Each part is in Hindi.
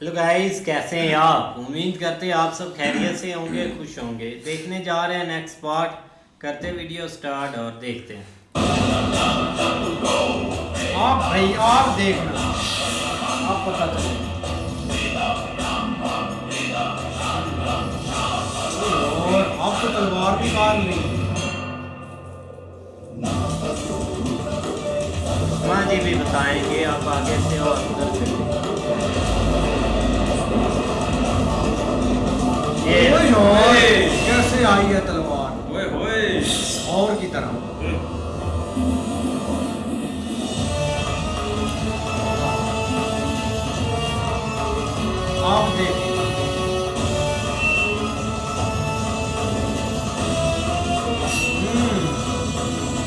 हेलो गाइस, कैसे हैं आप? उम्मीद करते हैं आप सब खैरियत से होंगे, खुश होंगे। देखने जा रहे हैं नेक्स्ट पार्ट। करते वीडियो स्टार्ट और देखते हैं। आप भाई आप देखना, आप पता चले। और आप तो तलवार भी काट रही है। उस्मान जी भी बताएंगे, आप आगे से और उधर से। ओए होए, कैसे आई है तलवार ओए होए। और की तरह। आप देखें।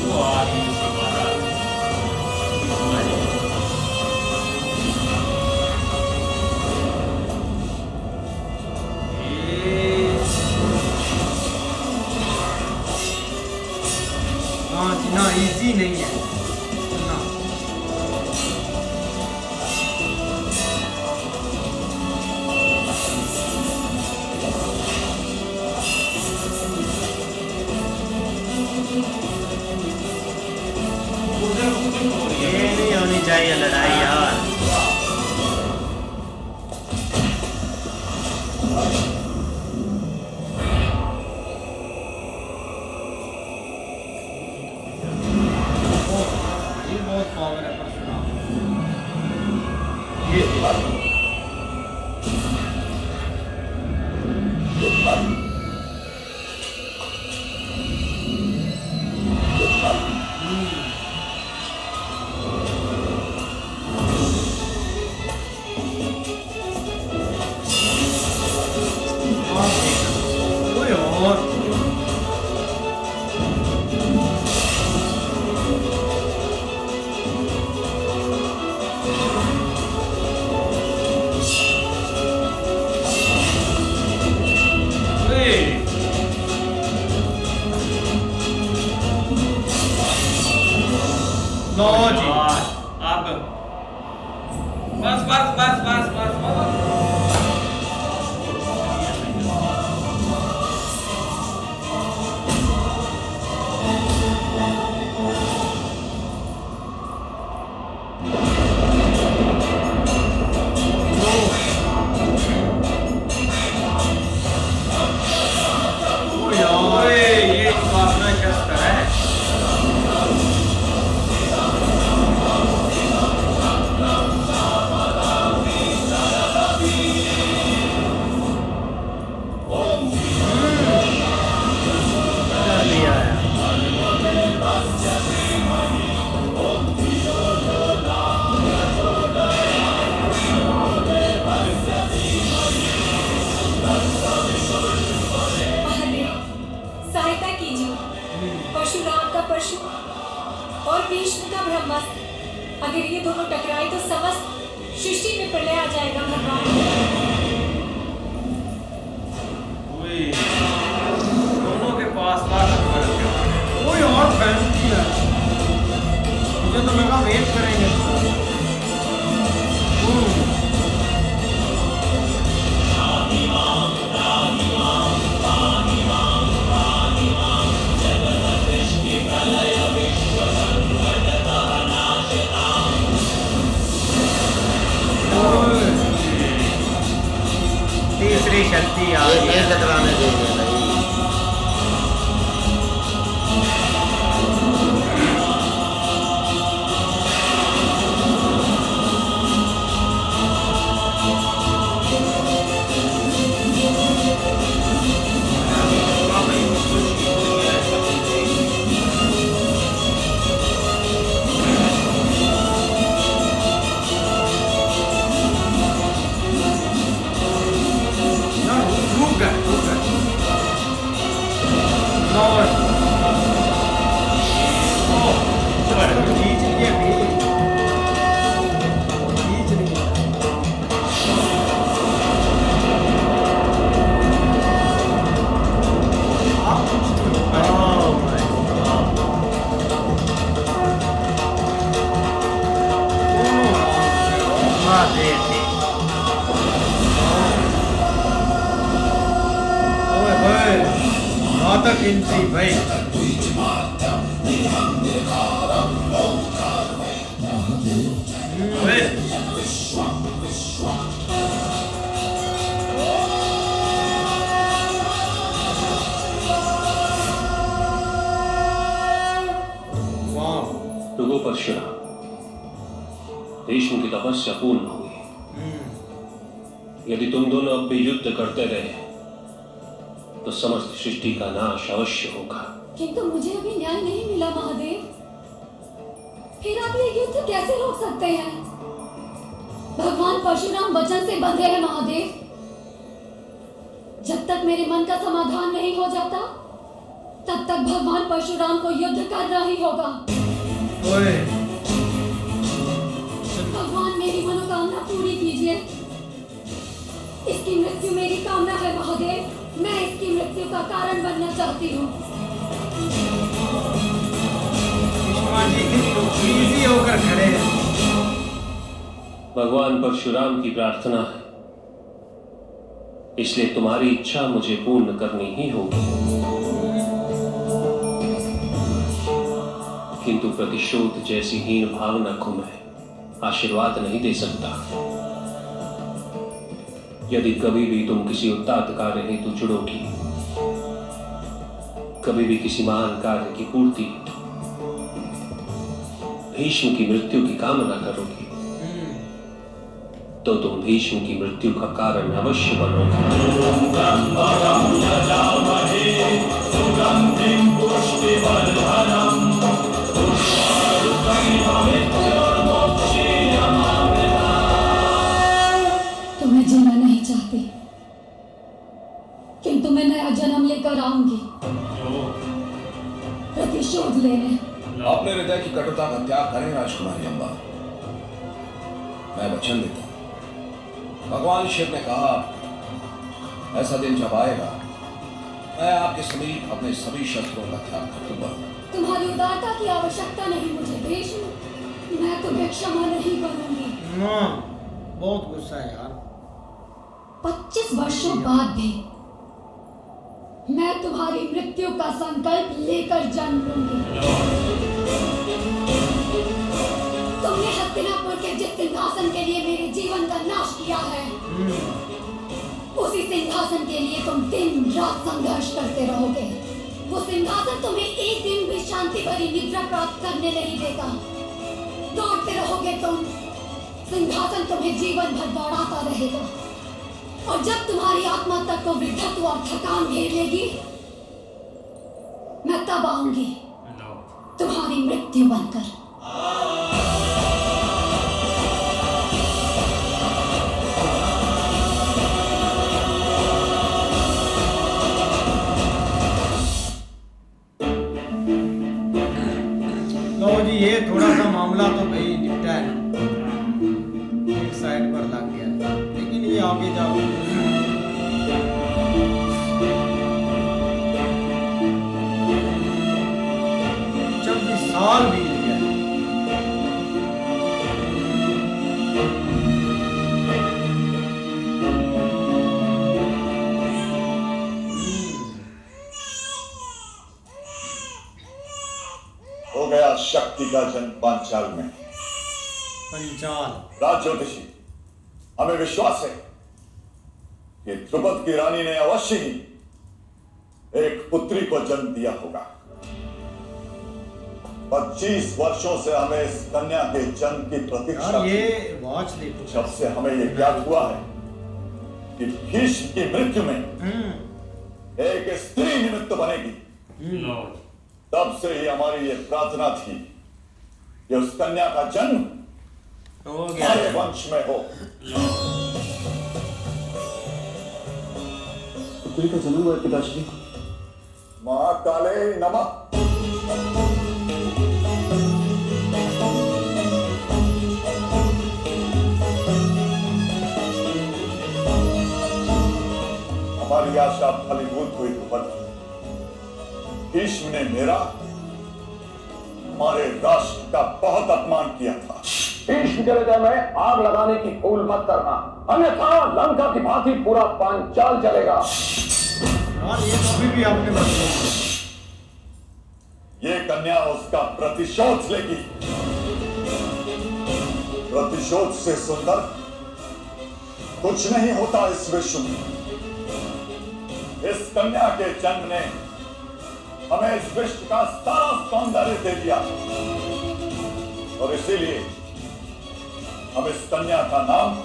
वो आ गई उसकी बारात। हाँ जी, ना इजी नहीं है ना। ये नहीं होनी चाहिए लड़ाई यार। ये बहुत पावर है परशुराम। आप देखना। ओए और लो जी। अब बस बस बस बस बस बस। ओ यार, ओए ये तो अपना शस्त्र है। कर लिया है। महादेव, सहायता कीजिए। परशुराम का परशु और भीष्म का ब्रह्मास्त्र, अगर ये दोनों टकराए तो समस्त सृष्टि में प्रलय आ जाएगा भगवान। ओए दोनों के पास ताकत बढ़ गई। कोई और फैमिली है। मुझे तो लगा वेट करेंगे। तीसरी शक्ति आ गई है। टकराने देंगे नहीं। ना रुक गए रुक गए। गिनती भाई। ओए वाह। रुको परशुराम, भीष्म की तपस्या पूर्ण हुई। यदि तुम दोनों अब भी युद्ध करते रहे तो समस्त सृष्टि का नाश अवश्य होगा। किंतु मुझे अभी न्याय नहीं मिला महादेव। फिर आप ये युद्ध कैसे रोक सकते हैं? भगवान परशुराम वचन से बंधे हैं महादेव। जब तक मेरे मन का समाधान नहीं हो जाता तब तक भगवान परशुराम को युद्ध करना ही होगा। ओए भगवान मेरी मनोकामना पूरी कीजिए। इसकी मृत्यु मेरी कामना है महादेव। मैं इसकी मृत्यु का कारण बनना चाहती हूँ। भीष्मा जी इजी होकर खड़े हैं। भगवान परशुराम की प्रार्थना है, इसलिए तुम्हारी इच्छा मुझे पूर्ण करनी ही होगी। किंतु प्रतिशोध जैसी हीन भावना को मैं आशीर्वाद नहीं दे सकता। यदि कभी भी तुम किसी उत्तात कार्य हेतु जुड़ोगी, कभी भी किसी महान कार्य की पूर्ति हेतु भीष्म की मृत्यु की कामना करोगी, तो तुम भीष्म की मृत्यु का कारण अवश्य बनोगे। तो मैं जीना नहीं चाहती, किंतु मैं नया जन्म लेकर आऊंगी प्रतिशोध लेने। अपने हृदय की कटुता का त्याग करें राजकुमारी अम्बा। मैं वचन देता हूं, भगवान शिव ने कहा ऐसा दिन जब आएगा मैं आपके समीप अपने सभी शस्त्रों का त्याग कर दूंगा। तुम्हारी उदारता की आवश्यकता नहीं मुझे भीष्म। मैं तुम्हें क्षमा नहीं करूंगी। हाँ, बहुत गुस्सा है यार। 25 वर्षों बाद भी मैं तुम्हारी मृत्यु का संकल्प लेकर जन्म लूंगी। तुमने हस्तिनापुर के जिस सिंहासन के लिए मेरे जीवन का नाश किया है, उसी सिंहासन के लिए तुम दिन रात संघर्ष करते रहोगे। वो सिंहासन तुम्हें एक दिन भी शांति भरी निद्रा प्राप्त करने नहीं देगा। दौड़ते रहोगे तुम, सिंहासन तुम्हें जीवन भर दौड़ाता रहेगा। और जब तुम्हारी आत्मा तक को वृद्धत्व और थकान घेर लेगी, मैं तब आऊंगी तुम्हारी मृत्यु बनकर। लो जी, ये थोड़ा सा मामला तो भाई निपटा है, एक साइड पर लग गया, लेकिन ये आगे जाओ 24 साल बीत गए। हो गया शक्ति का जन्म पांचाल में। पंचाल राजज्योतिषी, हमें विश्वास है कि द्रुपद की रानी ने अवश्य ही एक पुत्री को जन्म दिया होगा। 25 वर्षों से हमें इस कन्या के जन्म की प्रतीक्षा यार, थी। ये वॉच देखो। जब से हमें यह ज्ञात हुआ है कि भीष्म की मृत्यु में एक स्त्री निमित्त बनेगी, तब से ही हमारी ये प्रार्थना थी कि उस कन्या का जन्म हो गया। हमारे वंश में हो। पुत्री का जन्म हुआ पिताश्री। महाकाले नमः। हमारी आशा फलीभूत हुई द्रुपद। भीष्म ने मेरा, हमारे राष्ट्र का बहुत अपमान किया था। भीष्म के हृदय में आग लगाने की भूल मत करना, अन्यथा लंका की भांति पूरा पांचाल जलेगा। यार, ये तो अभी भी आपने बताया। ये कन्या उसका प्रतिशोध लेगी। प्रतिशोध से सुंदर कुछ नहीं होता इस विश्व में। इस कन्या के जन्म ने हमें इस विश्व का सारा सौंदर्य दे दिया और इसीलिए हम इस कन्या का नाम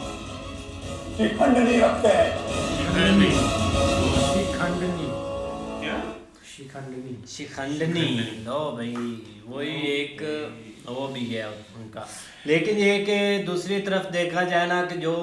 शिखंडनी रखते हैं। शिखंडनी। क्या? शिखंडनी। शिखंडनी। लो भाई वही एक वो भी है उनका। लेकिन ये कि दूसरी तरफ देखा जाए ना कि जो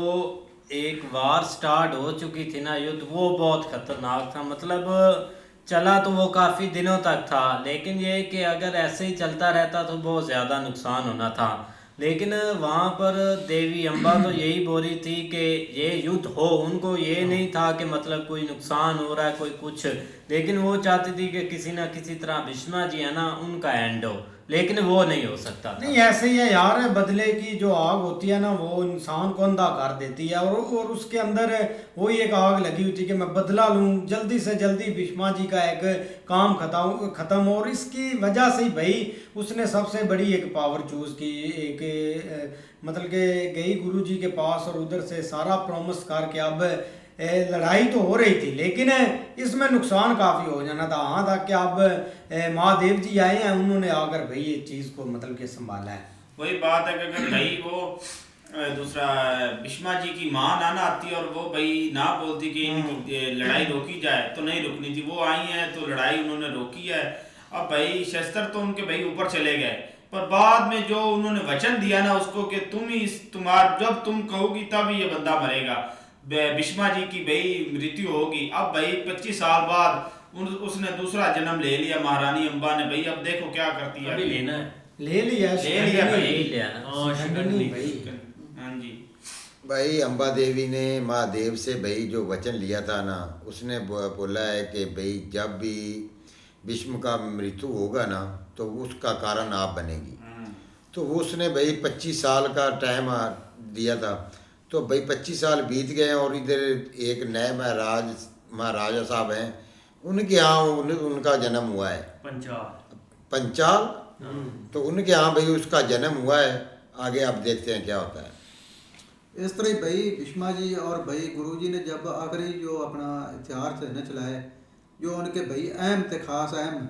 एक वार स्टार्ट हो चुकी थी ना युद्ध, वो बहुत खतरनाक था। मतलब चला तो वो काफ़ी दिनों तक था, लेकिन ये कि अगर ऐसे ही चलता रहता तो बहुत ज़्यादा नुकसान होना था। लेकिन वहाँ पर देवी अम्बा तो यही बोल रही थी कि ये युद्ध हो, उनको ये नहीं था कि मतलब कोई नुकसान हो रहा है कोई कुछ, लेकिन वो चाहती थी कि किसी ना किसी तरह भीष्मा जी है ना उनका एंड हो, लेकिन वो नहीं हो सकता था। नहीं ऐसे ही है यार, बदले की जो आग होती है ना वो इंसान को अंधा कर देती है, और उसके अंदर वही एक आग लगी हुई थी कि मैं बदला लूँ, जल्दी से जल्दी भीष्मा जी का एक काम खत्म। और इसकी वजह से ही भाई उसने सबसे बड़ी एक पावर चूज की, एक मतलब के गई गुरु जी के पास और उधर से सारा प्रॉमिस करके अब लड़ाई तो हो रही थी, लेकिन इसमें नुकसान काफ़ी हो जाना था। हाँ था कि अब महादेव जी आए हैं, उन्होंने आकर भाई ये चीज़ को मतलब कि संभाला है। वही बात है कि अगर भाई वो दूसरा भीष्मा जी की माँ ना आती और वो भाई ना बोलती कि इनकी लड़ाई रोकी जाए तो नहीं रुकनी थी। वो आई है तो लड़ाई उन्होंने रोकी है। अब भाई शस्त्र तो उनके भाई ऊपर चले गए, पर बाद में जो उन्होंने वचन दिया ना उसको कि जब तुम कहोगी तब ये बंदा मरेगा, भीष्मा जी की भाई मृत्यु होगी। अब भाई 25 साल बाद उसने दूसरा जन्म ले लिया महारानी अम्बा ने। भाई अब देखो क्या करती है। अभी लेना है, ले लिया भाई। हाँ जी भाई अम्बा देवी ने महादेव से भाई जो वचन लिया था ना, उसने बोला है कि भाई जब भी भीष्म का मृत्यु होगा ना तो उसका कारण आप बनेगी। तो वो उसने भाई 25 साल का टाइम दिया था। तो भाई 25 साल बीत गए और इधर एक नए महाराजा साहब हैं, उनके यहाँ उनका जन्म हुआ है पंचाल। तो उनके यहाँ भाई उसका जन्म हुआ है। आगे आप देखते हैं क्या होता है। इस तरह भाई भीष्मा जी और भाई गुरुजी ने जब आखिरी जो अपना हथियार थे न चलाए, जो उनके भाई अहम थे, खास अहम,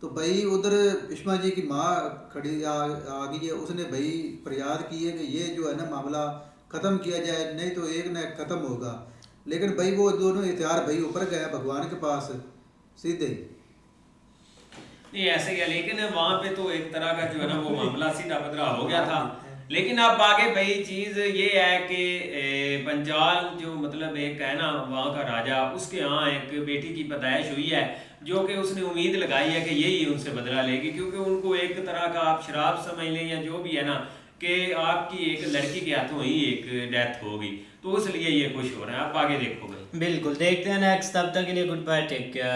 तो भाई उधर भीष्मा जी की माँ खड़ी आ गई है। उसने भाई फरियाद की है कि ये जो है ना मामला ख़त्म किया जाए, नहीं तो एक न ख़त्म होगा। लेकिन भाई वो दोनों हथियार भाई ऊपर गए भगवान के पास सीधे। नहीं ऐसे क्या, लेकिन वहाँ पे तो एक तरह का जो है ना वो मामला सीधा बदरा हो गया था। लेकिन अब आगे भाई चीज़ ये है कि पंचाल जो मतलब एक है ना वहाँ का राजा, उसके यहाँ एक बेटी की पैदाइश हुई है, जो कि उसने उम्मीद लगाई है कि यही उनसे बदला लेगी, क्योंकि उनको एक तरह का आप शराब समझ लें या जो भी है ना कि आपकी एक लड़की के हाथों ही एक डेथ होगी, तो इसलिए ये खुश हो रहे हैं। आप आगे देखोगे। बिल्कुल देखते हैं नेक्स्ट, तब तक के लिए गुड बाय, टेक केयर।